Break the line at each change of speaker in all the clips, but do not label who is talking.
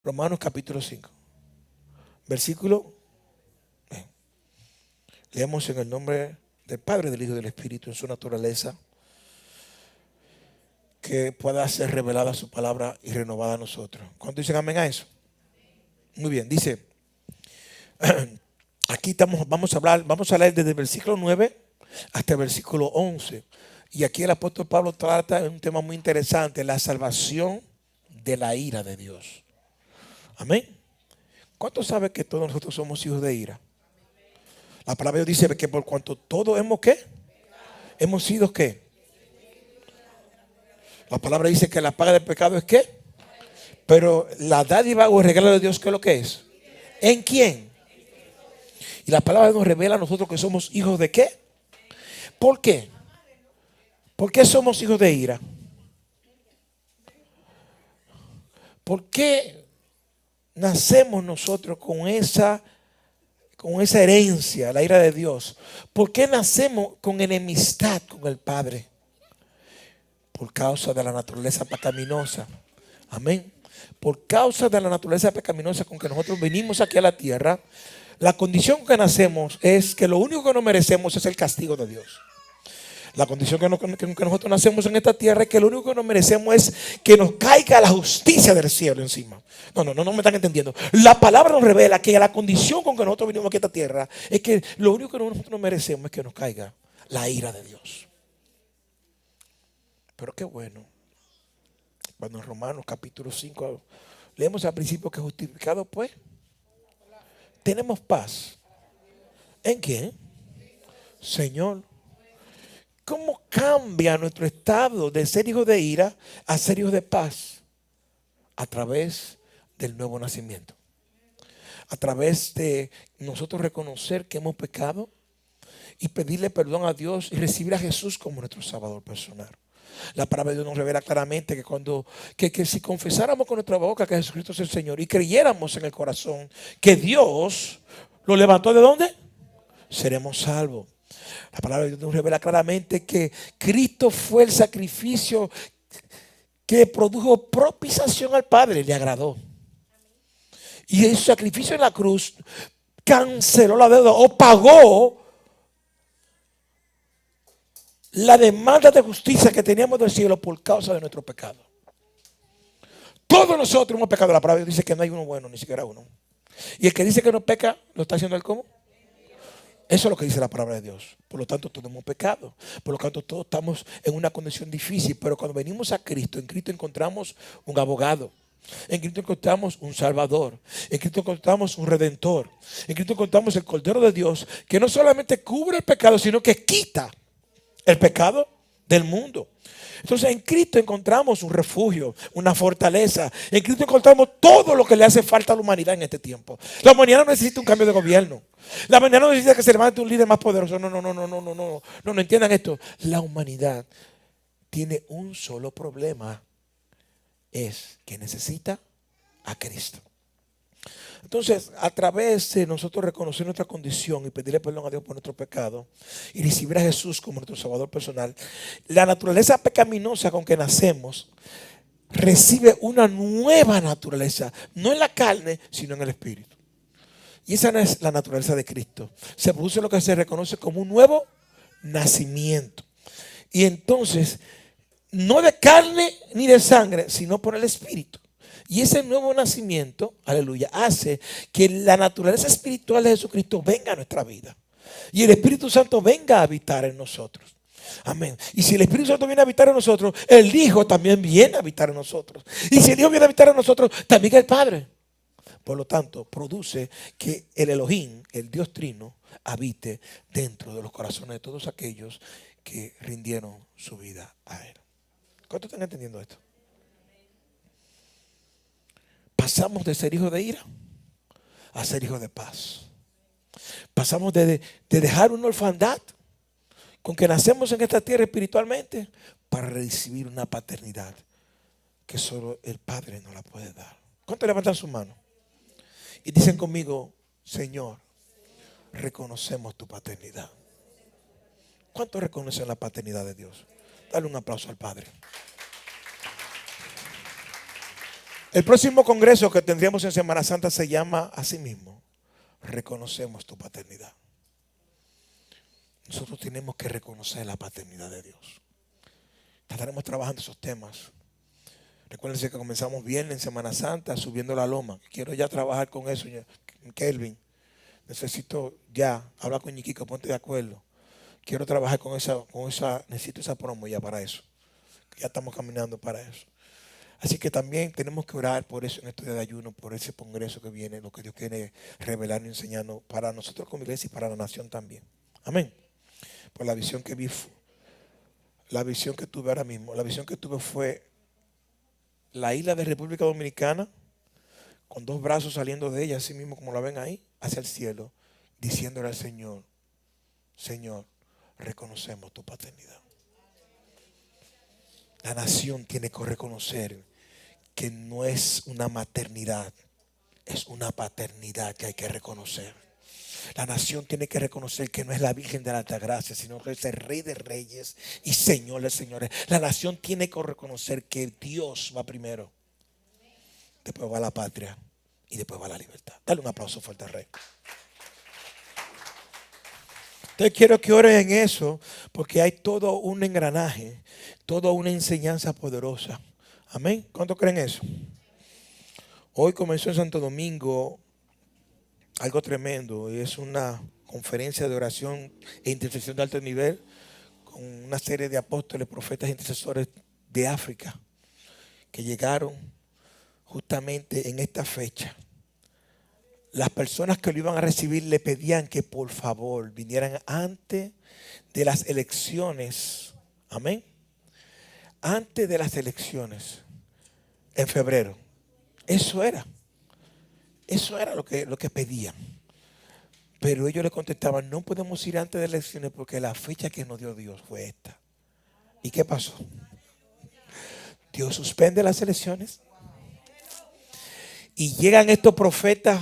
Romanos capítulo 5. Versículo. Leemos en el nombre del Padre, del Hijo y del Espíritu, en su naturaleza, que pueda ser revelada su palabra y renovada a nosotros. ¿Cuántos dicen amén a eso? Muy bien, dice, aquí vamos a leer desde el versículo 9 hasta el versículo 11. Y aquí el apóstol Pablo trata de un tema muy interesante, la salvación de la ira de Dios. Amén. ¿Cuántos saben que todos nosotros somos hijos de ira? La palabra de Dios dice que por cuanto todos hemos ¿qué? Hemos sido ¿qué? La palabra dice que la paga del pecado es ¿qué? Pero la dádiva o el regalo de Dios, ¿qué es lo que es? ¿En quién? Y la palabra nos revela a nosotros que somos hijos de ¿qué? ¿Por qué? ¿Por qué somos hijos de ira? ¿Por qué nacemos nosotros con esa herencia, la ira de Dios? ¿Por qué nacemos con enemistad con el Padre? Por causa de la naturaleza pecaminosa. Amén. Por causa de la naturaleza pecaminosa con que nosotros venimos aquí a la tierra, la condición con que nacemos es que lo único que no merecemos es el castigo de Dios. La condición que nosotros nacemos en esta tierra es que lo único que nos merecemos es que nos caiga la justicia del cielo encima. No me están entendiendo. La palabra nos revela que la condición con que nosotros venimos aquí a esta tierra es que lo único que nosotros nos merecemos es que nos caiga la ira de Dios. Pero qué bueno, cuando en Romanos capítulo 5 leemos al principio que justificados pues tenemos paz. ¿En quién? Señor. ¿Cómo cambia nuestro estado de ser hijos de ira a ser hijos de paz? A través del nuevo nacimiento. A través de nosotros reconocer que hemos pecado y pedirle perdón a Dios y recibir a Jesús como nuestro Salvador personal. La palabra de Dios nos revela claramente que si confesáramos con nuestra boca que Jesucristo es el Señor y creyéramos en el corazón que Dios lo levantó, ¿de dónde? Seremos salvos. La palabra de Dios nos revela claramente que Cristo fue el sacrificio que produjo propiciación al Padre, le agradó. Y el sacrificio en la cruz canceló la deuda o pagó la demanda de justicia que teníamos del cielo por causa de nuestro pecado. Todos nosotros hemos pecado. La palabra de Dios dice que no hay uno bueno, ni siquiera uno. Y el que dice que no peca, ¿lo está haciendo él cómo? Eso es lo que dice la palabra de Dios. Por lo tanto, todos hemos pecado. Por lo tanto, todos estamos en una condición difícil. Pero cuando venimos a Cristo, en Cristo encontramos un abogado. En Cristo encontramos un Salvador. En Cristo encontramos un Redentor. En Cristo encontramos el Cordero de Dios, que no solamente cubre el pecado, sino que quita el pecado del mundo. Entonces en Cristo encontramos un refugio, una fortaleza. En Cristo encontramos todo lo que le hace falta a la humanidad en este tiempo. La humanidad no necesita un cambio de gobierno. La humanidad no necesita que se levante un líder más poderoso. No entiendan esto. La humanidad tiene un solo problema. Es que necesita a Cristo. Entonces, a través de nosotros reconocer nuestra condición y pedirle perdón a Dios por nuestro pecado y recibir a Jesús como nuestro Salvador personal, la naturaleza pecaminosa con que nacemos recibe una nueva naturaleza, no en la carne, sino en el Espíritu. Y esa no es la naturaleza de Cristo. Se produce lo que se reconoce como un nuevo nacimiento. Y entonces, no de carne ni de sangre, sino por el Espíritu. Y ese nuevo nacimiento, aleluya, hace que la naturaleza espiritual de Jesucristo venga a nuestra vida. Y el Espíritu Santo venga a habitar en nosotros. Amén. Y si el Espíritu Santo viene a habitar en nosotros, el Hijo también viene a habitar en nosotros. Y si el Hijo viene a habitar en nosotros, también el Padre. Por lo tanto, produce que el Elohim, el Dios Trino, habite dentro de los corazones de todos aquellos que rindieron su vida a Él. ¿Cuántos están entendiendo esto? Pasamos de ser hijos de ira a ser hijos de paz. Pasamos de dejar una orfandad con que nacemos en esta tierra espiritualmente para recibir una paternidad que solo el Padre nos la puede dar. ¿Cuántos levantan su mano? Y dicen conmigo, Señor, reconocemos tu paternidad. ¿Cuántos reconocen la paternidad de Dios? Dale un aplauso al Padre. El próximo congreso que tendríamos en Semana Santa se llama así mismo: reconocemos tu paternidad. Nosotros tenemos que reconocer la paternidad de Dios. Estaremos trabajando esos temas. Recuérdense que comenzamos viernes en Semana Santa subiendo la loma. Quiero ya trabajar con eso, Kelvin. Necesito ya hablar con Ñiquico, ponte de acuerdo. Quiero trabajar con esa, necesito esa promo ya para eso. Ya estamos caminando para eso. Así que también tenemos que orar por eso en estos días de ayuno, por ese congreso que viene, lo que Dios quiere revelar y enseñarnos para nosotros como iglesia y para la nación también. Amén. Por la visión que vi, la visión que tuve ahora mismo, la visión que tuve fue la isla de República Dominicana con dos brazos saliendo de ella, así mismo como la ven ahí, hacia el cielo, diciéndole al Señor: Señor, reconocemos tu paternidad. La nación tiene que reconocer que no es una maternidad, es una paternidad que hay que reconocer. La nación tiene que reconocer que no es la Virgen de la Altagracia, sino que es el Rey de Reyes y Señor de Señores. La nación tiene que reconocer que Dios va primero, después va la patria y después va la libertad. Dale un aplauso fuerte al Rey. Entonces quiero que oren en eso, porque hay todo un engranaje, toda una enseñanza poderosa. Amén. ¿Cuántos creen eso? Hoy comenzó en Santo Domingo algo tremendo, y es una conferencia de oración e intercesión de alto nivel con una serie de apóstoles, profetas e intercesores de África que llegaron justamente en esta fecha. Las personas que lo iban a recibir le pedían que por favor vinieran antes de las elecciones. Amén. Antes de las elecciones, en febrero. Eso era lo que pedían. Pero ellos le contestaban: no podemos ir antes de las elecciones porque la fecha que nos dio Dios fue esta. ¿Y qué pasó? Dios suspende las elecciones. Y llegan estos profetas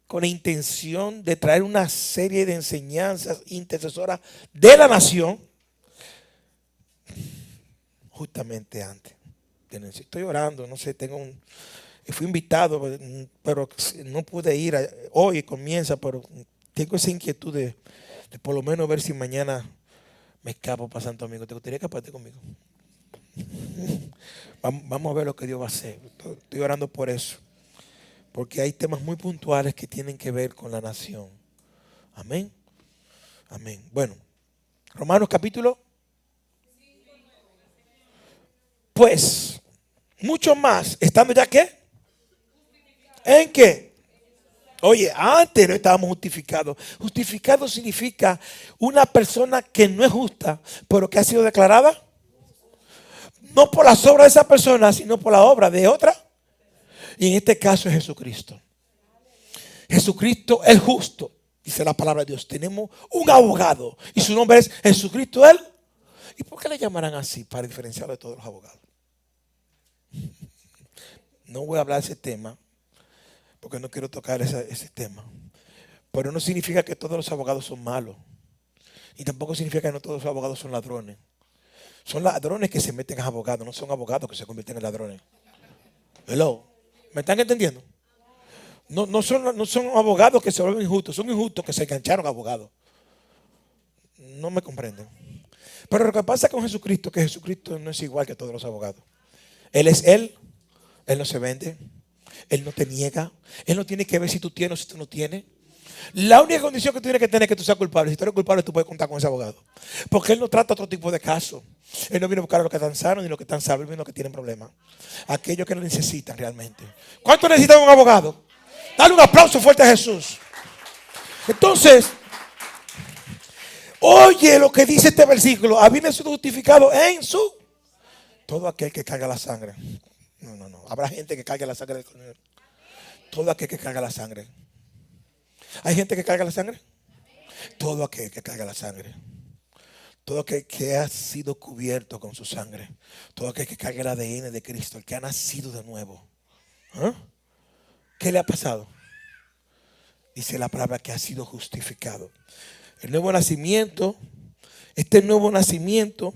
con la intención de traer una serie de enseñanzas intercesoras de la nación justamente antes. Estoy orando, no sé, fui invitado, pero no pude ir. Hoy comienza, pero tengo esa inquietud de por lo menos ver si mañana me escapo para Santo Domingo. ¿Te gustaría escaparte conmigo? Vamos a ver lo que Dios va a hacer. Estoy orando por eso, porque hay temas muy puntuales que tienen que ver con la nación. Amén. Amén. Bueno, Romanos capítulo. Pues, mucho más, estando ya ¿qué? ¿En qué? Oye, antes no estábamos justificados. Justificado significa una persona que no es justa, pero que ha sido declarada no por las obras de esa persona, sino por la obra de otra. Y en este caso es Jesucristo. Jesucristo el justo, dice la palabra de Dios. Tenemos un abogado y su nombre es Jesucristo él. ¿Y por qué le llamarán así? Para diferenciarlo de todos los abogados. No voy a hablar de ese tema porque no quiero tocar ese tema. Pero no significa que todos los abogados son malos. Y tampoco significa que no todos los abogados son ladrones. Son ladrones que se meten a abogados, no son abogados que se convierten en ladrones. Hello. ¿Me están entendiendo? No son abogados que se vuelven injustos, son injustos que se engancharon a abogados. No me comprenden. Pero lo que pasa con Jesucristo es que Jesucristo no es igual que todos los abogados. Él es Él no se vende, Él no te niega, Él no tiene que ver si tú tienes o si tú no tienes. La única condición que tú tienes que tener es que tú seas culpable. Si tú eres culpable, tú puedes contar con ese abogado. Porque Él no trata otro tipo de casos. Él no viene a buscar a los que están sanos ni a los que están sabios, ni a los que tienen problemas. Aquellos que lo necesitan realmente. ¿Cuánto necesitan un abogado? Dale un aplauso fuerte a Jesús. Entonces, oye lo que dice este versículo. Habiendo sido justificado en su. Todo aquel que carga la sangre. No. Habrá gente que carga la sangre del Cordero. Todo aquel que carga la sangre. ¿Hay gente que carga la sangre? Todo aquel que carga la sangre. Todo aquel que ha sido cubierto con su sangre. Todo aquel que carga el ADN de Cristo. El que ha nacido de nuevo. ¿Ah? ¿Qué le ha pasado? Dice la palabra que ha sido justificado. El nuevo nacimiento, este nuevo nacimiento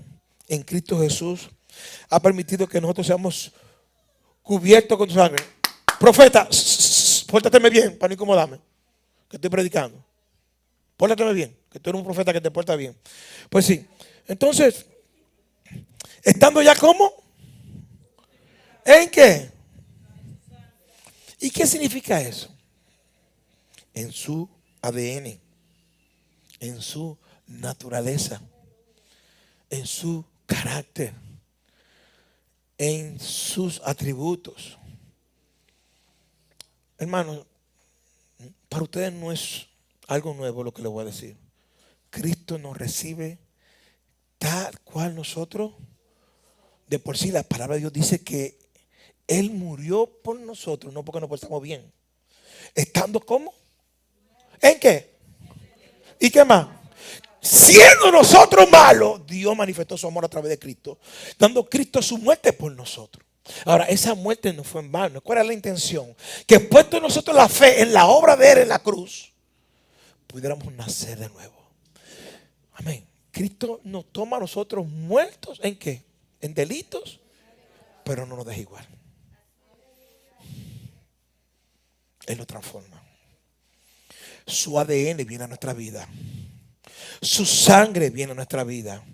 en Cristo Jesús ha permitido que nosotros seamos cubiertos con su sangre. Profeta, pórtateme bien para no incomodarme, que estoy predicando. Pórtateme bien, que tú eres un profeta que te porta bien. Pues sí. Entonces, estando ya como, ¿en qué? ¿Y qué significa eso? En su ADN, en su naturaleza, en su carácter, en sus atributos. Hermano, para ustedes no es algo nuevo lo que les voy a decir. Cristo nos recibe tal cual nosotros. De por sí la palabra de Dios dice que Él murió por nosotros, no porque nos portamos bien. ¿Estando cómo? ¿En qué? ¿Y qué más? Siendo nosotros malos, Dios manifestó su amor a través de Cristo, dando Cristo su muerte por nosotros. Ahora, esa muerte no fue en vano. ¿Cuál era la intención? Que puesto nosotros la fe en la obra de Él en la cruz, pudiéramos nacer de nuevo. Amén. Cristo nos toma a nosotros muertos ¿en qué? En delitos, pero no nos deja igual. Él lo transforma. Su ADN viene a nuestra vida. Su sangre viene a nuestra vida.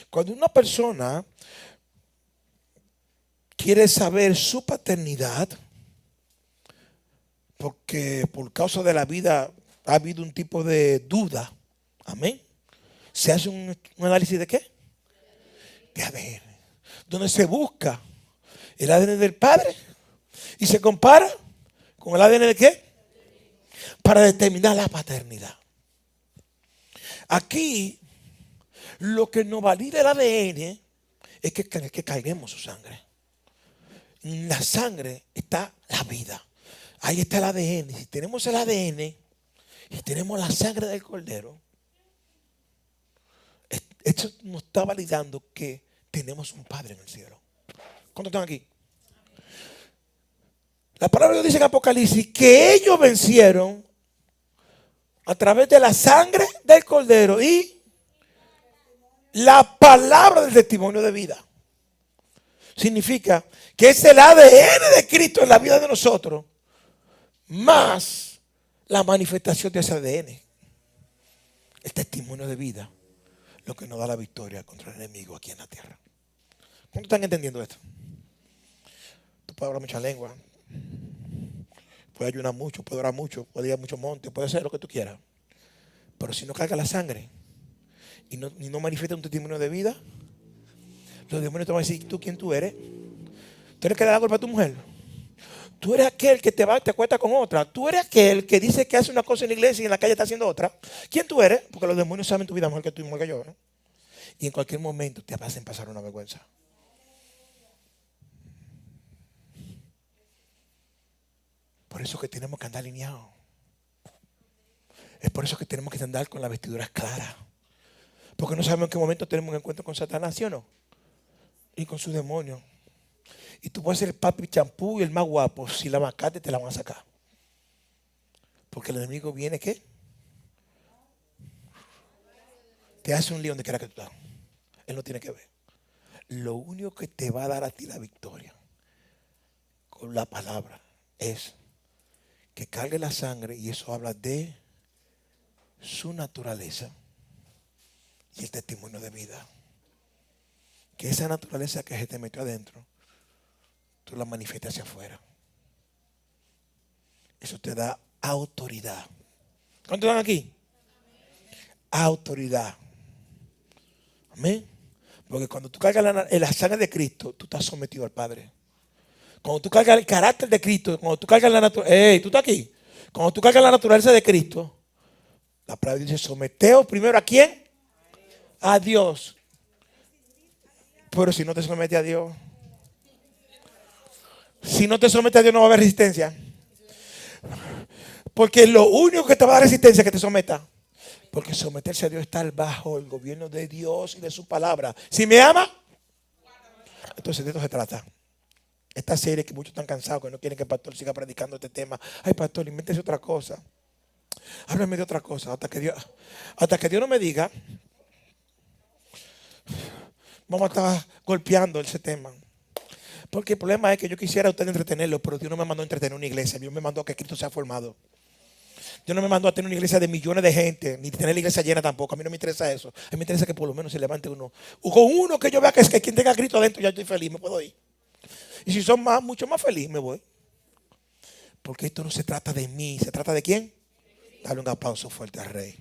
Cuando una persona quiere saber su paternidad, porque por causa de la vida ha habido un tipo de duda, amén, se hace un análisis de qué? De ADN, donde se busca el ADN del padre y se compara con el ADN de qué, para determinar la paternidad. Aquí lo que nos valida el ADN es que carguemos su sangre. En la sangre está la vida. Ahí está el ADN. Si tenemos el ADN y tenemos la sangre del cordero, esto nos está validando que tenemos un Padre en el cielo. ¿Cuántos están aquí? La palabra de Dios dice en Apocalipsis que ellos vencieron a través de la sangre del cordero y la palabra del testimonio de vida. Significa que es el ADN de Cristo en la vida de nosotros, más la manifestación de ese ADN, el testimonio de vida, lo que nos da la victoria contra el enemigo aquí en la tierra. ¿Cuántos están entendiendo esto? Tú puedes hablar mucha lengua, puedes ayunar mucho, puedes orar mucho, puedes ir a muchos montes, puedes hacer lo que tú quieras, pero si no carga la sangre y no manifiesta un testimonio de vida, los demonios te van a decir: ¿tú quién tú eres? ¿Tú eres el que le da golpe a tu mujer? Tú eres aquel que te va, te acuesta con otra. Tú eres aquel que dice que hace una cosa en la iglesia y en la calle está haciendo otra. ¿Quién tú eres? Porque los demonios saben tu vida mejor que tú y mejor que yo, ¿no? Y en cualquier momento te hacen pasar una vergüenza. Por eso que tenemos que andar alineados. Es por eso que tenemos que andar con las vestiduras claras. Porque no sabemos en qué momento tenemos un encuentro con Satanás, ¿sí o no? Y con sus demonios. Y tú puedes ser el papi champú y el más guapo. Si la macate te la van a sacar. Porque el enemigo viene, ¿qué? Te hace un lío donde quiera que tú estás. Él no tiene que ver. Lo único que te va a dar a ti la victoria con la palabra es que cargue la sangre, y eso habla de su naturaleza y el testimonio de vida. Que esa naturaleza que se te metió adentro, tú la manifiestas hacia afuera. Eso te da autoridad. ¿Cuántos están aquí? Autoridad. Amén. Porque cuando tú cargas la sangre de Cristo, tú estás sometido al Padre. Cuando tú cargas el carácter de Cristo, cuando tú cargas la naturaleza, ¿tú estás aquí? Cuando tú cargas la naturaleza de Cristo, la palabra dice: someteos primero ¿a quién? A Dios. Pero si no te sometes a Dios, si no te sometes a Dios, no va a haber resistencia. Porque lo único que te va a dar resistencia es que te someta. Porque someterse a Dios está bajo el gobierno de Dios y de su palabra. Si me ama, entonces de esto se trata. Esta serie que muchos están cansados, que no quieren que el pastor siga predicando este tema. Ay, pastor, invéntese otra cosa. Háblame de otra cosa. Hasta que Dios no me diga, vamos a estar golpeando ese tema. Porque el problema es que yo quisiera a usted entretenerlo, pero Dios no me mandó a entretener una iglesia. Dios me mandó a que Cristo sea formado. Dios no me mandó a tener una iglesia de millones de gente, ni tener la iglesia llena tampoco. A mí no me interesa eso. A mí me interesa que por lo menos se levante uno. O con uno que yo vea que es que quien tenga a Cristo adentro, ya estoy feliz, me puedo ir. Y si son más, mucho más feliz, me voy. Porque esto no se trata de mí, ¿se trata de quién? Dale un aplauso fuerte al Rey.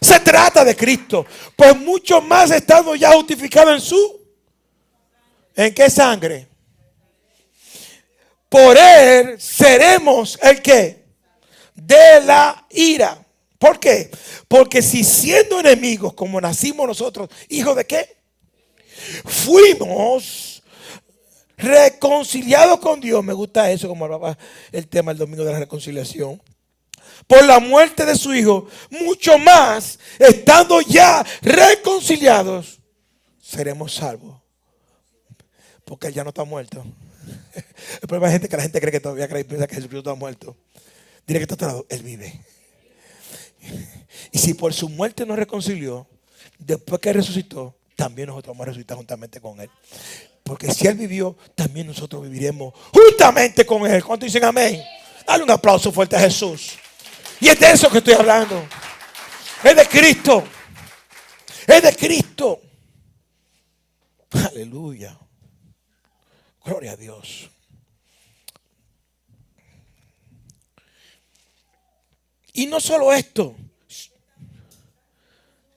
Se trata de Cristo. Pues mucho más estando ya justificado en su. ¿En qué sangre? Por él seremos el qué? De la ira. ¿Por qué? Porque si siendo enemigos como nacimos nosotros, hijos de qué? Fuimos reconciliados con Dios. Me gusta eso, como hablaba el tema el domingo de la reconciliación. Por la muerte de su hijo, mucho más, estando ya reconciliados, seremos salvos. Porque él ya no está muerto. El problema es gente que la gente cree que todavía piensa que Jesucristo está muerto. Dile que está a tu lado, él vive. Y si por su muerte nos reconcilió, después que resucitó, también nosotros vamos a resucitar juntamente con él. Porque si él vivió, también nosotros viviremos juntamente con él. ¿Cuántos dicen amén? Dale un aplauso fuerte a Jesús. Y es de eso que estoy hablando. Es de Cristo. Es de Cristo. Aleluya. Gloria a Dios. Y no solo esto.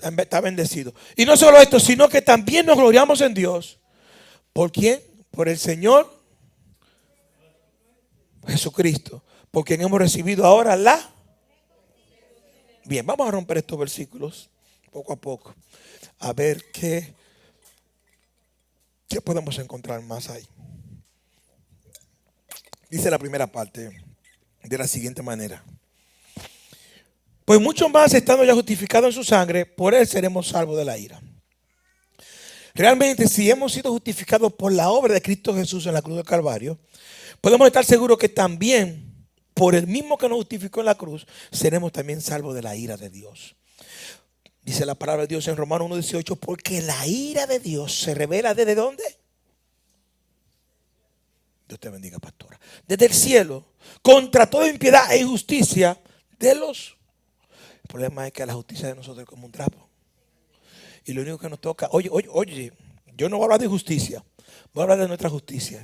Está bendecido. Y no solo esto, sino que también nos gloriamos en Dios. ¿Por quién? Por el Señor Jesucristo. Por quien hemos recibido ahora la. Bien, vamos a romper estos versículos poco a poco. A ver qué podemos encontrar más ahí. Dice la primera parte de la siguiente manera. Pues mucho más estando ya justificados en su sangre, por él seremos salvos de la ira. Realmente, si hemos sido justificados por la obra de Cristo Jesús en la cruz del Calvario, podemos estar seguros que también, por el mismo que nos justificó en la cruz, seremos también salvos de la ira de Dios. Dice la palabra de Dios en Romanos 1:18, porque la ira de Dios se revela ¿desde dónde? Dios te bendiga, pastora. Desde el cielo, contra toda impiedad e injusticia de los. El problema es que la justicia de nosotros es como un trapo. Y lo único que nos toca, oye, yo no voy a hablar de justicia, voy a hablar de nuestra justicia.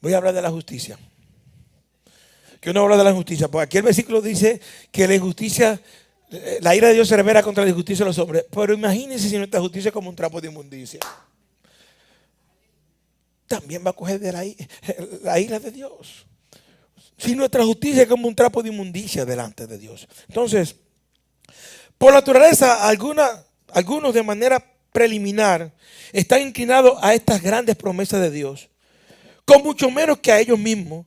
Voy a hablar de la justicia. Yo no hablo de la injusticia, porque aquí el versículo dice que la injusticia, la ira de Dios se revela contra la injusticia de los hombres. Pero imagínense si nuestra justicia es como un trapo de inmundicia. También va a coger de la ira de Dios. Si nuestra justicia es como un trapo de inmundicia delante de Dios. Entonces, por naturaleza, algunos de manera preliminar están inclinados a estas grandes promesas de Dios, con mucho menos que a ellos mismos.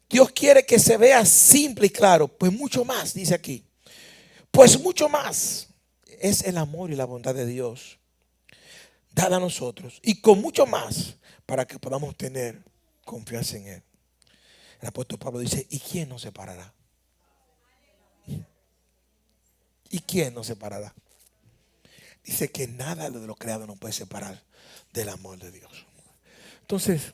Dios quiere que se vea simple y claro, pues mucho más, dice aquí. Pues mucho más es el amor y la bondad de Dios dada a nosotros, y con mucho más para que podamos tener confianza en Él. El apóstol Pablo dice, ¿y quién nos separará? ¿Y quién nos separará? Dice que nada de lo creado nos puede separar del amor de Dios. Entonces,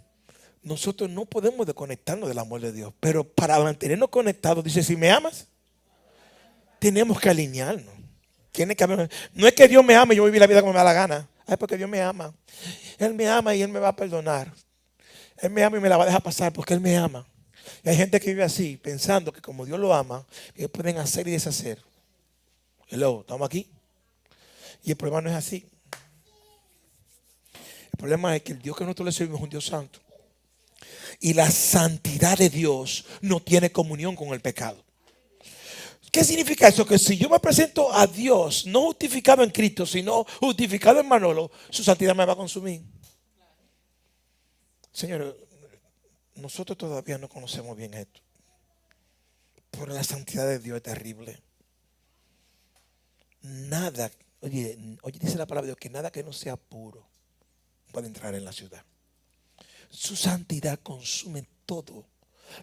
nosotros no podemos desconectarnos del amor de Dios, pero para mantenernos conectados, dice, si me amas, tenemos que alinearnos. No es que Dios me ame y yo vivo la vida como me da la gana. Es porque Dios me ama. Él me ama y Él me va a perdonar. Él me ama y me la va a dejar pasar porque Él me ama. Y hay gente que vive así, pensando que como Dios lo ama, ellos pueden hacer y deshacer. Hello, ¿estamos aquí? Y el problema no es así. El problema es que el Dios que nosotros le servimos es un Dios santo. Y la santidad de Dios no tiene comunión con el pecado. ¿Qué significa eso? Que si yo me presento a Dios, no justificado en Cristo, sino justificado en Manolo, su santidad me va a consumir. Señores, nosotros todavía no conocemos bien esto. Pero la santidad de Dios es terrible. Nada, oye, dice la palabra de Dios que nada que no sea puro puede entrar en la ciudad. Su santidad consume todo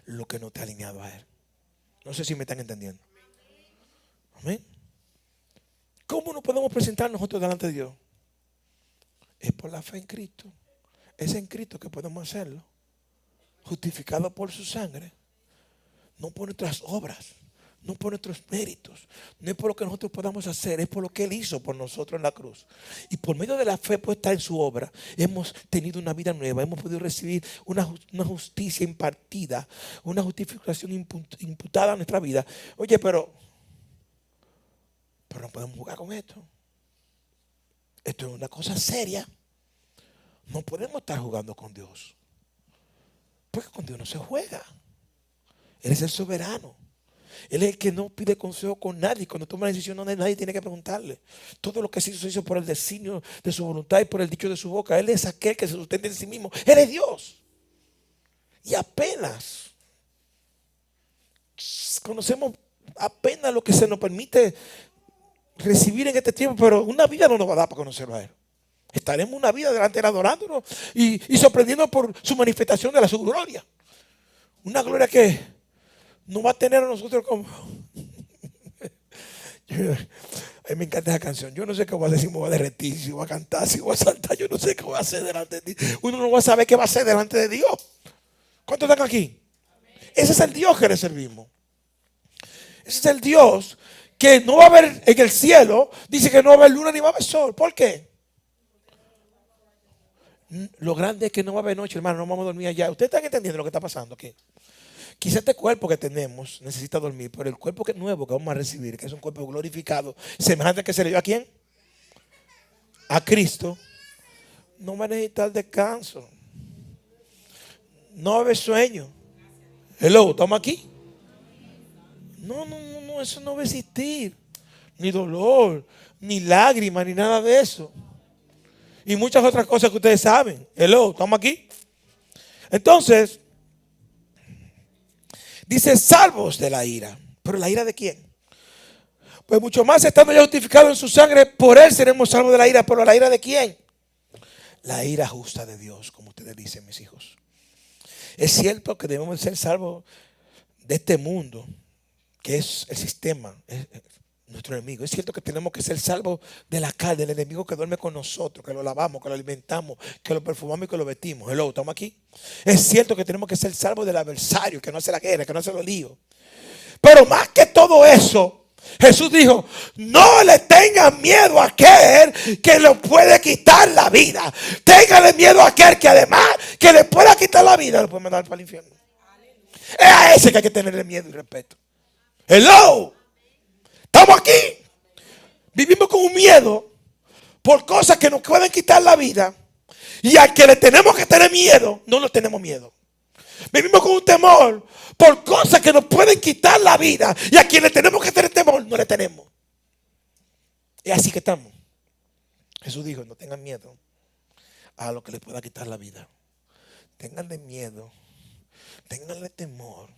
lo que no te ha alineado a Él. No sé si me están entendiendo. Amén. ¿Cómo nos podemos presentar nosotros delante de Dios? Es por la fe en Cristo. Es en Cristo que podemos hacerlo. Justificado por su sangre. No por nuestras obras. No por nuestros méritos. No es por lo que nosotros podamos hacer. Es por lo que Él hizo por nosotros en la cruz. Y por medio de la fe puesta en su obra, hemos tenido una vida nueva. Hemos podido recibir una justicia impartida. Una justificación imputada a nuestra vida. Oye, pero no podemos jugar con esto. Esto es una cosa seria. No podemos estar jugando con Dios. Porque con Dios no se juega. Él es el soberano. Él es el que no pide consejo con nadie. Cuando toma una decisión, nadie tiene que preguntarle. Todo lo que se hizo por el designio de su voluntad y por el dicho de su boca. Él es aquel que se sustenta en sí mismo. Él es Dios. Y apenas conocemos lo que se nos permite recibir en este tiempo, pero una vida no nos va a dar para conocerlo a Él. Estaremos una vida delante de Él adorándonos y sorprendiendo por su manifestación de su gloria. Una gloria que nos va a tener a nosotros como... A mí me encanta esa canción. Yo no sé qué voy a decir, si me voy a derretir, si voy a cantar, si voy a saltar. Yo no sé qué voy a hacer delante de ti. Uno no va a saber qué va a hacer delante de Dios. ¿Cuántos están aquí? Ese es el Dios que le servimos. Ese es el Dios que no va a haber en el cielo. Dice que no va a haber luna ni va a haber sol. ¿Por qué? Lo grande es que no va a haber noche, hermano. No vamos a dormir allá. ¿Ustedes están entendiendo lo que está pasando aquí? Quizá este cuerpo que tenemos necesita dormir, pero el cuerpo nuevo que vamos a recibir, que es un cuerpo glorificado, semejante al que se le dio a ¿quién? A Cristo. No va a necesitar descanso. No va a haber sueño. Hello, ¿estamos aquí? No, eso no va a existir. Ni dolor, ni lágrimas, ni nada de eso. Y muchas otras cosas que ustedes saben. Hello, ¿estamos aquí? Entonces, dice salvos de la ira. ¿Pero la ira de quién? Pues mucho más estando ya justificados en su sangre, por Él seremos salvos de la ira. ¿Pero la ira de quién? La ira justa de Dios, como ustedes dicen, mis hijos. Es cierto que debemos ser salvos de este mundo, que es el sistema, es nuestro enemigo. Es cierto que tenemos que ser salvos de la carne, del enemigo que duerme con nosotros, que lo lavamos, que lo alimentamos, que lo perfumamos y que lo vestimos. Hello, ¿estamos aquí? Es cierto que tenemos que ser salvos del adversario, que no hace la guerra, que no hace los líos. Pero más que todo eso, Jesús dijo, no le tengan miedo a aquel que le puede quitar la vida. Ténganle miedo a aquel que además que le pueda quitar la vida, lo puede mandar para el infierno. Es a ese que hay que tenerle miedo y respeto. Hello, estamos aquí. Vivimos con un miedo por cosas que nos pueden quitar la vida. Y al que le tenemos que tener miedo, no le tenemos miedo. Vivimos con un temor por cosas que nos pueden quitar la vida. Y a quien le tenemos que tener temor, no le tenemos. Y así que estamos. Jesús dijo, no tengan miedo a lo que les pueda quitar la vida. Ténganle miedo, ténganle temor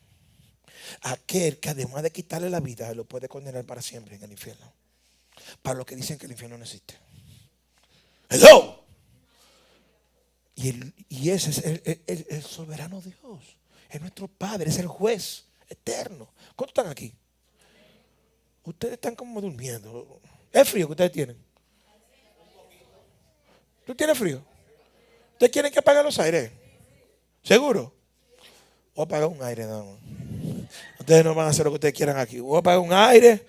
a aquel que además de quitarle la vida, lo puede condenar para siempre en el infierno. Para los que dicen que el infierno no existe. Hello. Y ese es el soberano Dios. Es nuestro Padre, es el juez eterno. ¿Cuántos están aquí? Ustedes están como durmiendo. ¿Es frío que ustedes tienen? ¿Tú tienes frío? ¿Ustedes quieren que apague los aires? ¿Seguro? Voy a apagar un aire nada más. Ustedes no van a hacer lo que ustedes quieran aquí. Voy a apagar un aire.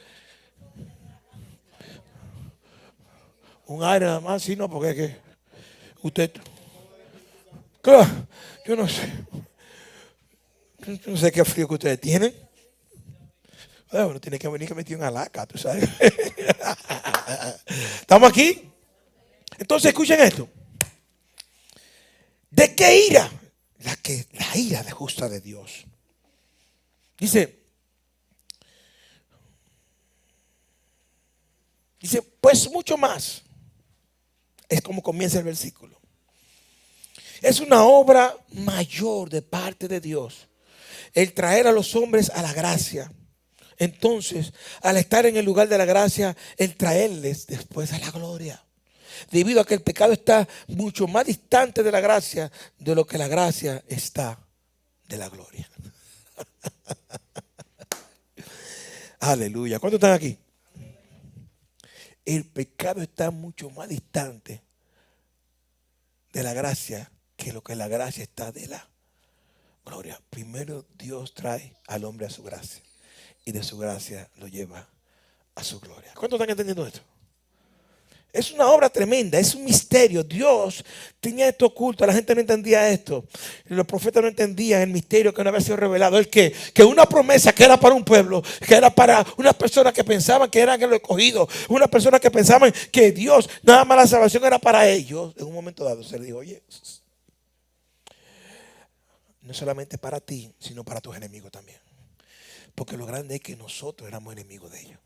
Un aire nada más, sí, no, porque es que usted... Claro, yo no sé. Yo no sé qué frío que ustedes tienen. Bueno, tiene que venir que metí una laca, tú sabes. ¿Estamos aquí? Entonces escuchen esto. ¿De qué ira? La ira de justa de Dios. Dice, pues mucho más. Es como comienza el versículo. Es una obra mayor de parte de Dios el traer a los hombres a la gracia. Entonces, al estar en el lugar de la gracia, el traerles después a la gloria. Debido a que el pecado está mucho más distante de la gracia de lo que la gracia está de la gloria. Aleluya. ¿Cuántos están aquí? el pecado está mucho más distante de la gracia que lo que la gracia está de la gloria. Primero Dios trae al hombre a su gracia y de su gracia lo lleva a su gloria. ¿Cuántos están entendiendo esto? Es una obra tremenda, es un misterio. Dios tenía esto oculto, la gente no entendía esto. Los profetas no entendían el misterio que no había sido revelado. El que una promesa que era para un pueblo, que era para unas personas que pensaban que eran los escogidos, unas personas que pensaban que Dios, nada más la salvación era para ellos. En un momento dado se le dijo, oye, no solamente para ti, sino para tus enemigos también. Porque lo grande es que nosotros éramos enemigos de ellos.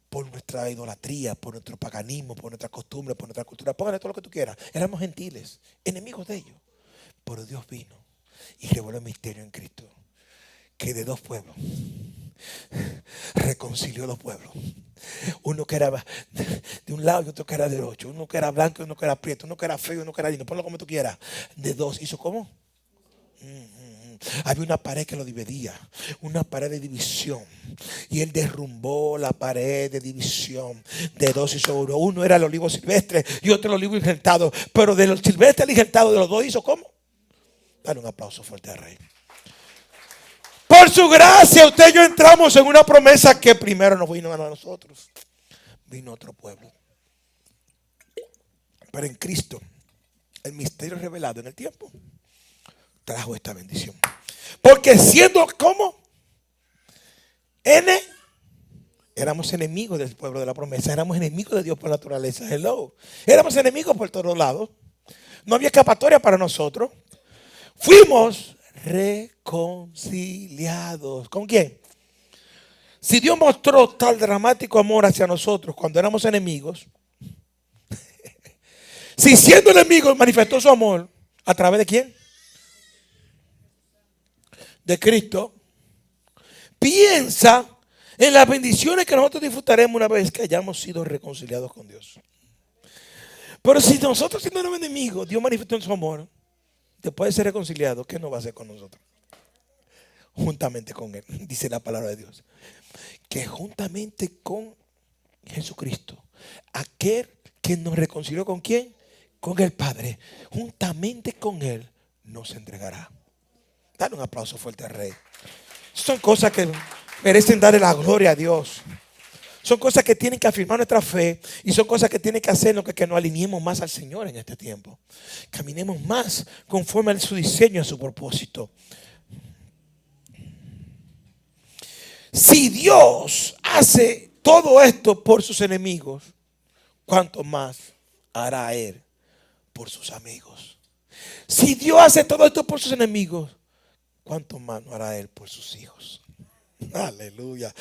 Por nuestra idolatría, por nuestro paganismo, por nuestra costumbre, por nuestra cultura. Póngale todo lo que tú quieras. Éramos gentiles, enemigos de ellos. Pero Dios vino y reveló el misterio en Cristo. Que de dos pueblos reconcilió dos pueblos. Uno que era de un lado y otro que era del otro. Uno que era blanco y uno que era prieto. Uno que era feo y uno que era lindo. Ponlo como tú quieras. De dos. ¿Hizo cómo? Había una pared que lo dividía, una pared de división, y él derrumbó la pared de división. De dos hizo uno. Uno era el olivo silvestre y otro el olivo injertado, pero de los silvestres al injertado, de los dos hizo ¿cómo? Dale un aplauso fuerte al Rey. Por su gracia usted y yo entramos en una promesa que primero nos vino a nosotros, vino otro pueblo. Pero en Cristo el misterio revelado en el tiempo trajo esta bendición. Porque siendo como éramos enemigos del pueblo de la promesa, éramos enemigos de Dios por naturaleza. Hello. Éramos enemigos por todos lados. No había escapatoria para nosotros. Fuimos reconciliados. ¿Con quién? Si Dios mostró tal dramático amor hacia nosotros cuando éramos enemigos, si siendo enemigos manifestó su amor, ¿a través de quién? De Cristo. Piensa en las bendiciones que nosotros disfrutaremos una vez que hayamos sido reconciliados con Dios. Pero si nosotros siendo enemigos, Dios manifestó en su amor, después de ser reconciliados, ¿qué no va a hacer con nosotros? Juntamente con Él, dice la palabra de Dios. Que juntamente con Jesucristo, aquel que nos reconcilió ¿con quién? Con el Padre, juntamente con Él nos entregará. Dale un aplauso fuerte al Rey. Son cosas que merecen darle la gloria a Dios. Son cosas que tienen que afirmar nuestra fe y son cosas que tienen que hacernos que nos alineemos más al Señor en este tiempo. Caminemos más conforme a su diseño y a su propósito. Si Dios hace todo esto por sus enemigos, ¿cuánto más hará Él por sus amigos? Si Dios hace todo esto por sus enemigos, ¿cuánto más no hará Él por sus hijos? Aleluya.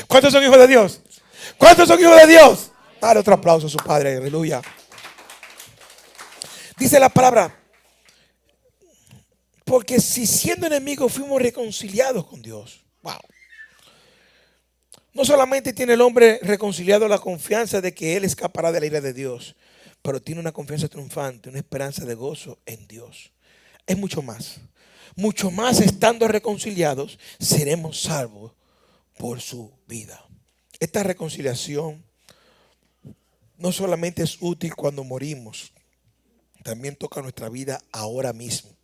¿Cuántos son hijos de Dios? ¿Cuántos son hijos de Dios? Dale otro aplauso a su Padre. Aleluya. Dice la palabra, porque si siendo enemigos fuimos reconciliados con Dios. Wow. No solamente tiene el hombre reconciliado la confianza de que él escapará de la ira de Dios, pero tiene una confianza triunfante, una esperanza de gozo en Dios. Es mucho más. Mucho más estando reconciliados, seremos salvos por su vida. Esta reconciliación no solamente es útil cuando morimos, también toca nuestra vida ahora mismo.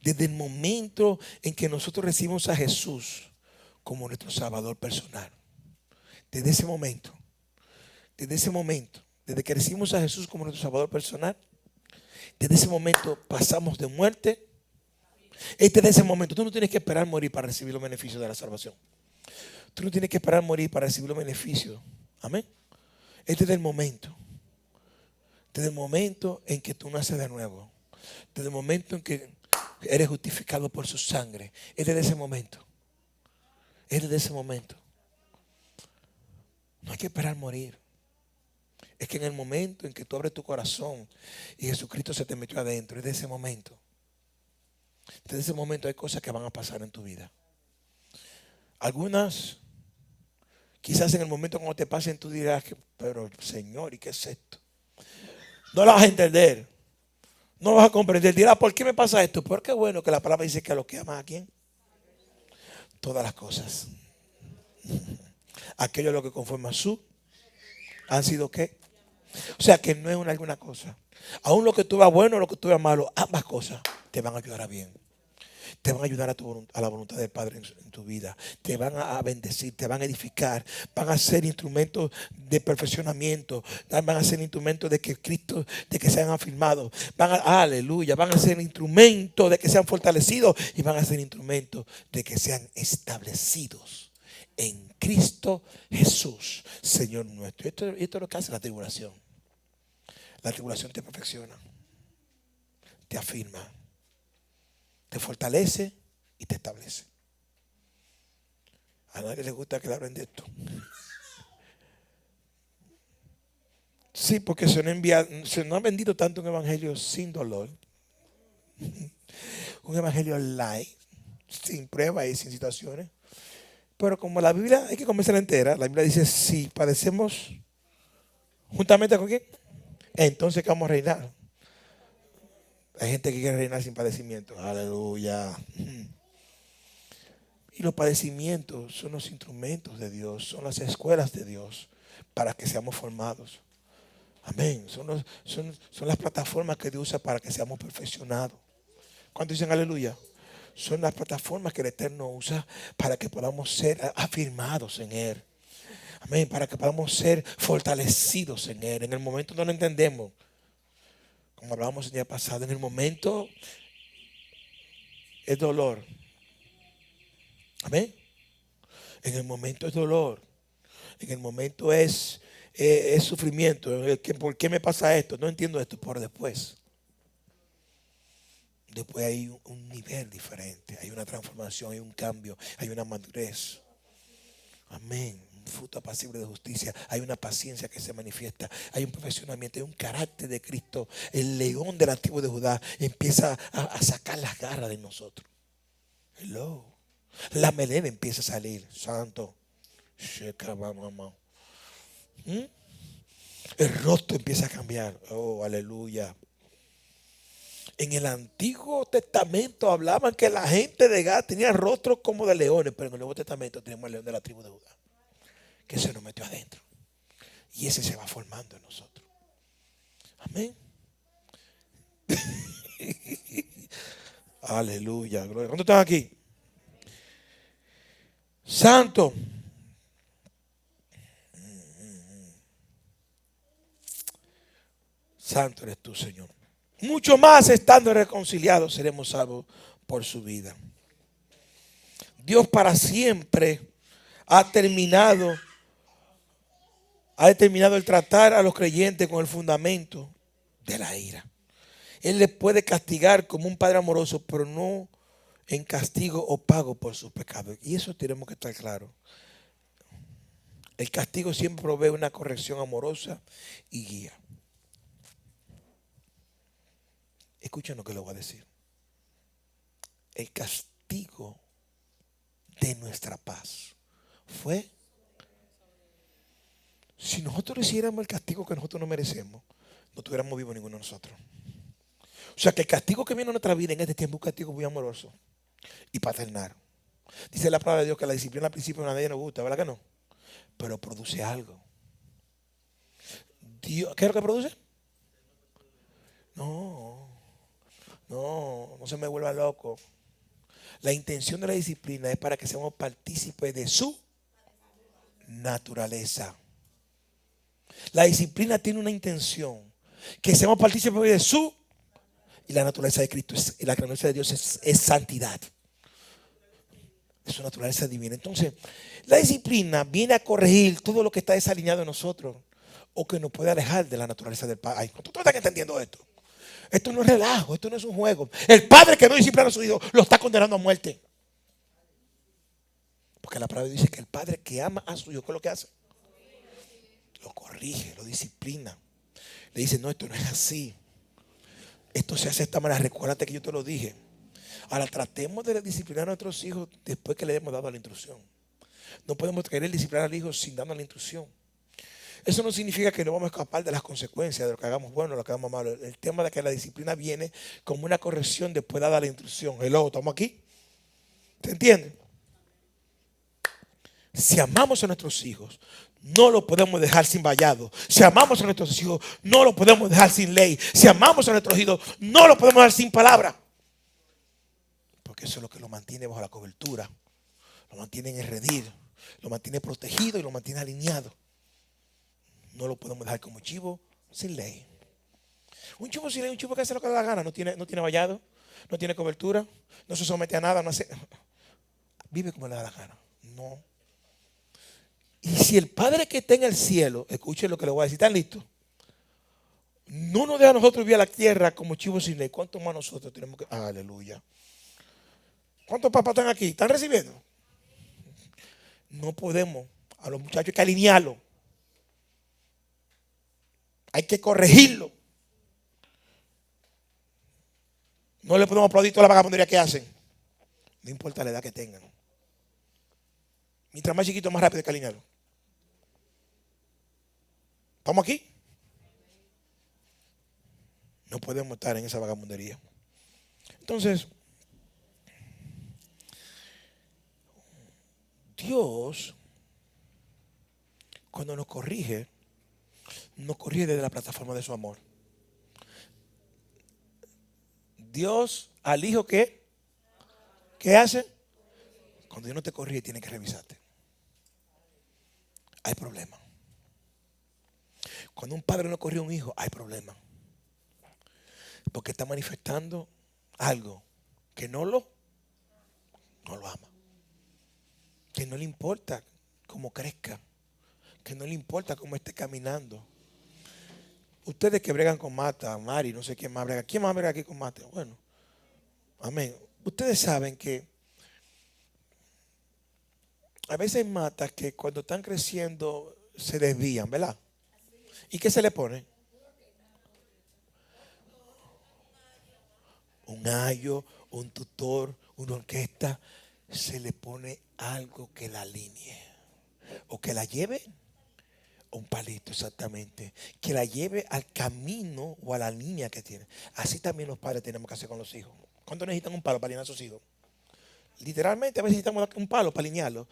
Desde el momento en que nosotros recibimos a Jesús como nuestro Salvador personal. Desde ese momento, desde que recibimos a Jesús como nuestro Salvador personal, desde ese momento pasamos de muerte. Desde ese momento, tú no tienes que esperar morir para recibir los beneficios de la salvación. Tú no tienes que esperar morir para recibir los beneficios. Amén. Este es el momento. Desde el momento en que tú naces de nuevo. Desde el momento en que eres justificado por su sangre. Es desde ese momento. Es desde ese momento. No hay que esperar morir. Es que en el momento en que tú abres tu corazón y Jesucristo se te metió adentro, es de ese momento. Desde ese momento hay cosas que van a pasar en tu vida. Algunas, quizás en el momento cuando te pasen tú dirás, pero Señor, ¿y qué es esto? No lo vas a entender. No vas a comprender. Dirás, ¿por qué me pasa esto? Porque bueno que la palabra dice que a los que aman a quién. Todas las cosas. aquello a lo que conforme a su han sido ¿qué? O sea que no es alguna cosa. Aún lo que tú veas bueno o lo que tú veas malo, ambas cosas te van a ayudar a bien. Te van a ayudar a la voluntad del Padre en tu vida. Te van a bendecir, te van a edificar. Van a ser instrumentos de perfeccionamiento. Van a ser instrumentos de que Cristo, de que sean afirmados. Aleluya. Van a ser instrumentos de que sean fortalecidos. Y van a ser instrumentos de que sean establecidos en Cristo Jesús, Señor nuestro. Esto es lo que hace la tribulación. La tribulación te perfecciona, te afirma, te fortalece y te establece. A nadie le gusta que le hablen de esto. Sí, porque se no ha vendido tanto un evangelio sin dolor. Un evangelio light, sin pruebas y sin situaciones. Pero como la Biblia hay que comérsela entera, la Biblia dice, si padecemos juntamente con quién, entonces ¿qué vamos a reinar? Hay gente que quiere reinar sin padecimiento. Aleluya. Y los padecimientos son los instrumentos de Dios, son las escuelas de Dios para que seamos formados. Amén. Son las plataformas que Dios usa para que seamos perfeccionados. ¿Cuántos dicen aleluya? Son las plataformas que el Eterno usa para que podamos ser afirmados en Él. Amén. Para que podamos ser fortalecidos en Él. En el momento no lo entendemos. Como hablábamos el día pasado, en el momento es dolor. Amén. En el momento es dolor. En el momento es sufrimiento. ¿Por qué me pasa esto? No entiendo esto. Por después. Después hay un nivel diferente. Hay una transformación, hay un cambio, hay una madurez. Amén. Un fruto apacible de justicia. Hay una paciencia que se manifiesta. Hay un perfeccionamiento, hay un carácter de Cristo. El león de la tribu de Judá empieza a sacar las garras de nosotros. Hello. La melena empieza a salir. Santo. El rostro empieza a cambiar. Oh, aleluya. En el Antiguo Testamento hablaban que la gente de Gad tenía rostros como de leones, pero en el Nuevo Testamento tenemos el león de la tribu de Judá, que se nos metió adentro. Y ese se va formando en nosotros. Amén. Aleluya. Gloria. ¿Cuántos están aquí? Santo. Santo eres tú, Señor. Mucho más estando reconciliados seremos salvos por su vida. Dios para siempre ha determinado el tratar a los creyentes con el fundamento de la ira. Él les puede castigar como un padre amoroso, pero no en castigo o pago por sus pecados. Y eso tenemos que estar claros. El castigo siempre provee una corrección amorosa y guía. Escuchen lo que les voy a decir. El castigo de nuestra paz fue, si nosotros hiciéramos el castigo que nosotros no merecemos, no tuviéramos vivo ninguno de nosotros. O sea que el castigo que viene a nuestra vida en este tiempo es un castigo muy amoroso y paternal. Dice la palabra de Dios que la disciplina al principio a nadie nos gusta, ¿verdad que no? Pero produce algo. Dios, ¿qué es lo que produce? No se me vuelva loco. La intención de la disciplina es para que seamos partícipes de su naturaleza. La disciplina tiene una intención, que seamos partícipes de su, y la naturaleza de Cristo, y la naturaleza de Dios es santidad. Es su naturaleza divina. Entonces, la disciplina viene a corregir todo lo que está desalineado en nosotros o que nos puede alejar de la naturaleza del Padre. ¿Todos están entendiendo esto? Esto no es relajo, esto no es un juego. El padre que no disciplina a su hijo lo está condenando a muerte. Porque la palabra dice que el padre que ama a su hijo, ¿qué es lo que hace? Lo corrige, lo disciplina. Le dice, no, esto no es así. Esto se hace de esta manera. Recuérdate que yo te lo dije. Ahora tratemos de disciplinar a nuestros hijos después que le hemos dado la instrucción. No podemos querer disciplinar al hijo sin darnos la instrucción. Eso no significa que no vamos a escapar de las consecuencias de lo que hagamos bueno o lo que hagamos malo. El tema de que la disciplina viene como una corrección después de dar la instrucción. Hello, ¿estamos aquí? ¿Se entiende? Si amamos a nuestros hijos, no lo podemos dejar sin vallado. Si amamos a nuestros hijos, no lo podemos dejar sin ley. Si amamos a nuestros hijos, no lo podemos dejar sin palabra. Porque eso es lo que lo mantiene bajo la cobertura. Lo mantiene en el redil. Lo mantiene protegido y lo mantiene alineado. No lo podemos dejar como chivo sin ley. Un chivo sin ley, un chivo que hace lo que le da la gana. No tiene vallado, no tiene cobertura, no se somete a nada, no hace, vive como le da la gana. No. Y si el Padre que está en el cielo, escuchen lo que le voy a decir, ¿están listos? No nos deja a nosotros vivir a la tierra como chivos sin ley. ¿Cuánto más nosotros tenemos que? Aleluya. ¿Cuántos papás están aquí? ¿Están recibiendo? No podemos. A los muchachos hay que alinearlos. Hay que corregirlo. No le podemos aplaudir toda la vagabundería que hacen. No importa la edad que tengan. Mientras más chiquito, más rápido hay que alinearlo. ¿Estamos aquí? No podemos estar en esa vagabundería. Entonces, Dios, cuando nos corrige desde la plataforma de su amor. Dios al hijo ¿qué hace? Cuando Dios no te corrige, tiene que revisarte. Hay problema. Cuando un padre no corrige a un hijo, hay problema. Porque está manifestando algo que no lo ama. Que no le importa cómo crezca. Que no le importa cómo esté caminando. Ustedes que bregan con Mata, Mari, no sé quién más brega. ¿Quién más brega aquí con Mata? Bueno, amén. Ustedes saben que a veces hay matas que cuando están creciendo se desvían, ¿verdad? ¿Y qué se le pone? Un ayo, un tutor, una orquesta. Se le pone algo que la alinee. O que la lleve, un palito exactamente. Que la lleve al camino o a la línea que tiene. Así también los padres tenemos que hacer con los hijos. ¿Cuánto necesitan un palo para alinear a sus hijos? Literalmente a veces necesitamos un palo para alinearlo.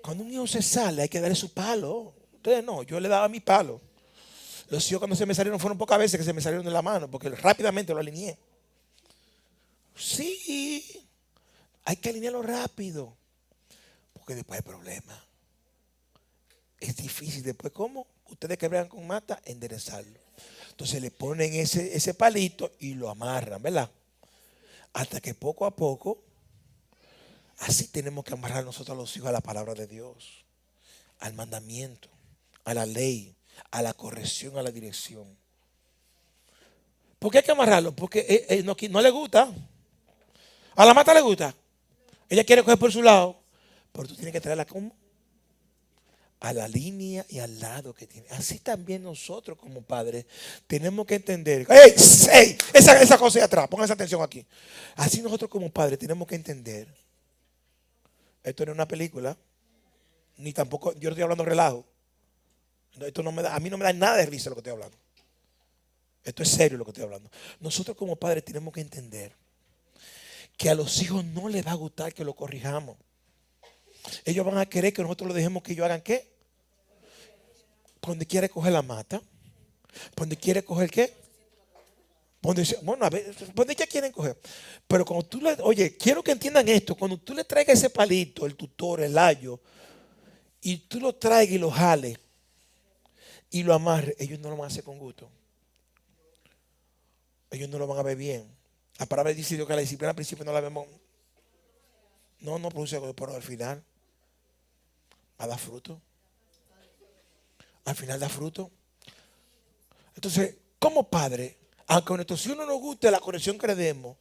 Cuando un hijo se sale hay que darle su palo. Ustedes no, yo le daba mi palo. Los hijos cuando se me salieron fueron pocas veces que se me salieron de la mano porque rápidamente lo alineé. Sí, hay que alinearlo rápido porque después hay problemas. Es difícil después, ¿cómo? Ustedes que bregan con mata, enderezarlo. Entonces le ponen ese palito y lo amarran, ¿verdad? Hasta que poco a poco, así tenemos que amarrar nosotros a los hijos a la palabra de Dios, al mandamiento, a la ley, a la corrección, a la dirección. ¿Por qué hay que amarrarlo? Porque no le gusta. A la mata le gusta. Ella quiere coger por su lado. Pero tú tienes que traerla como a la línea y al lado que tiene. Así también nosotros como padres tenemos que entender. ¡Ey! ¡Ey! Esa cosa de atrás, pongan esa atención aquí. Así nosotros como padres tenemos que entender. Esto no es una película, ni tampoco, yo no estoy hablando de relajo. Esto no me da, a mí no me da nada de risa lo que estoy hablando. Esto es serio lo que estoy hablando. Nosotros como padres tenemos que entender que a los hijos no les va a gustar que lo corrijamos. Ellos van a querer que nosotros lo dejemos que ellos hagan ¿qué? Donde quiere coger la mata. Donde quiere coger ¿qué? Bueno, a ver, donde ya quieren coger. Pero cuando tú oye, quiero que entiendan esto. Cuando tú le traigas ese palito, el tutor, el ayo, y tú lo traigas y lo jales y lo amarres, ellos no lo van a hacer con gusto. Ellos no lo van a ver bien. La palabra dice que la disciplina al principio no la vemos. No produce, pero al final va a dar fruto. Al final da fruto. Entonces, como padre, aunque a nuestros hijos no nos guste la corrección que le demos,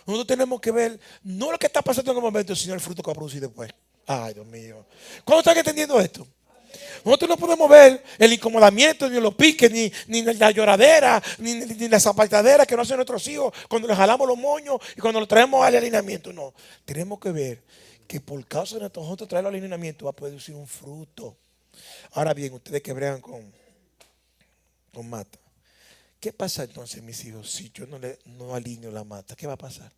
nosotros tenemos que ver no lo que está pasando en el momento, sino el fruto que va a producir después. Ay, Dios mío. ¿Cuándo están entendiendo esto? Nosotros no podemos ver el incomodamiento, ni los piques, ni la lloradera, ni la zapatadera que no hacen nuestros hijos cuando les jalamos los moños y cuando los traemos al alineamiento. No, tenemos que ver que por causa de nosotros traerlo al alineamiento va a producir un fruto. Ahora bien, ustedes que bregan con mata. ¿Qué pasa entonces, mis hijos, si yo no alineo la mata? ¿Qué va a pasar?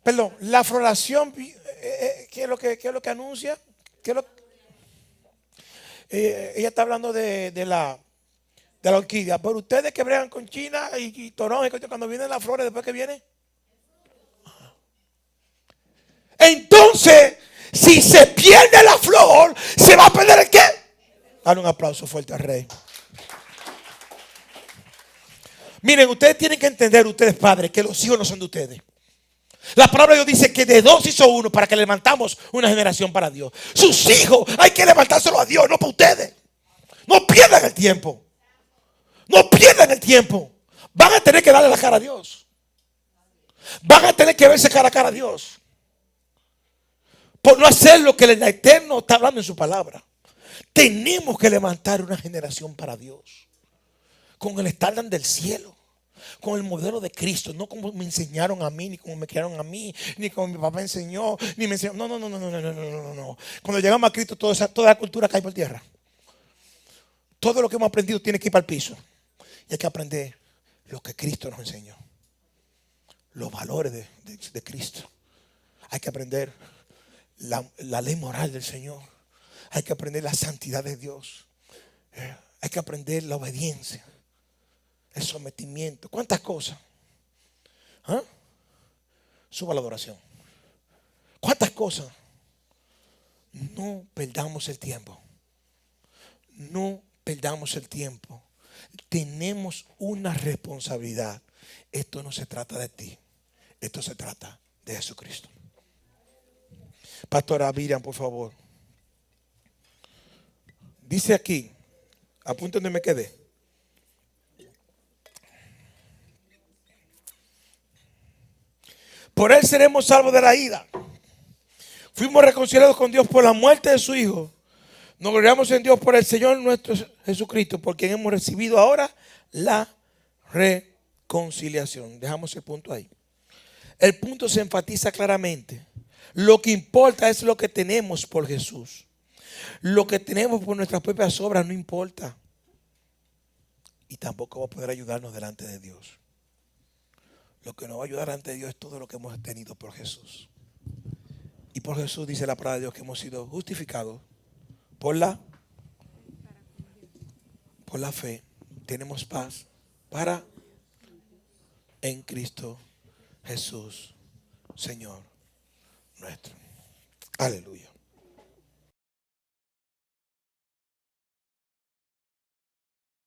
Perdón, la floración, ¿qué es lo que anuncia? ¿Qué es lo- ella está hablando de la orquídea. Pero ustedes que bregan con China y toronja, cuando vienen las flores, después que viene. Entonces, si se pierde la flor, ¿se va a perder el qué? Dale un aplauso fuerte al rey. Miren, ustedes tienen que entender, ustedes padres, que los hijos no son de ustedes. La palabra de Dios dice que de dos hizo uno para que levantamos una generación para Dios. Sus hijos hay que levantárselo a Dios, no para ustedes. No pierdan el tiempo. No pierdan el tiempo. Van a tener que darle la cara a Dios. Van a tener que verse cara a cara a Dios. Por no hacer lo que el Eterno está hablando en su palabra. Tenemos que levantar una generación para Dios. Con el estándar del cielo. Con el modelo de Cristo. No como me enseñaron a mí, ni como me criaron a mí, ni como mi papá enseñó, ni me enseñó. No, no, no, no, no, no, no, no, no. Cuando llegamos a Cristo, toda la cultura cae por tierra. Todo lo que hemos aprendido tiene que ir para el piso. Y hay que aprender lo que Cristo nos enseñó. Los valores de Cristo. Hay que aprender la ley moral del Señor. Hay que aprender la santidad de Dios. Hay que aprender la obediencia. El sometimiento. ¿Cuántas cosas? ¿Ah? Suba la adoración. ¿Cuántas cosas? No perdamos el tiempo. No perdamos el tiempo. Tenemos una responsabilidad. Esto no se trata de ti. Esto se trata de Jesucristo. Pastora Miriam, por favor. Dice aquí, apunte donde me quedé. Por él seremos salvos de la ira. Fuimos reconciliados con Dios por la muerte de su Hijo. Nos gloriamos en Dios por el Señor nuestro Jesucristo, por quien hemos recibido ahora la reconciliación. Dejamos el punto ahí. El punto se enfatiza claramente. Lo que importa es lo que tenemos por Jesús. Lo que tenemos por nuestras propias obras no importa. Y tampoco va a poder ayudarnos delante de Dios. Lo que nos va a ayudar delante de Dios es todo lo que hemos tenido por Jesús. Y por Jesús dice la palabra de Dios que hemos sido justificados por la fe. Tenemos paz para en Cristo Jesús, Señor nuestro. Aleluya.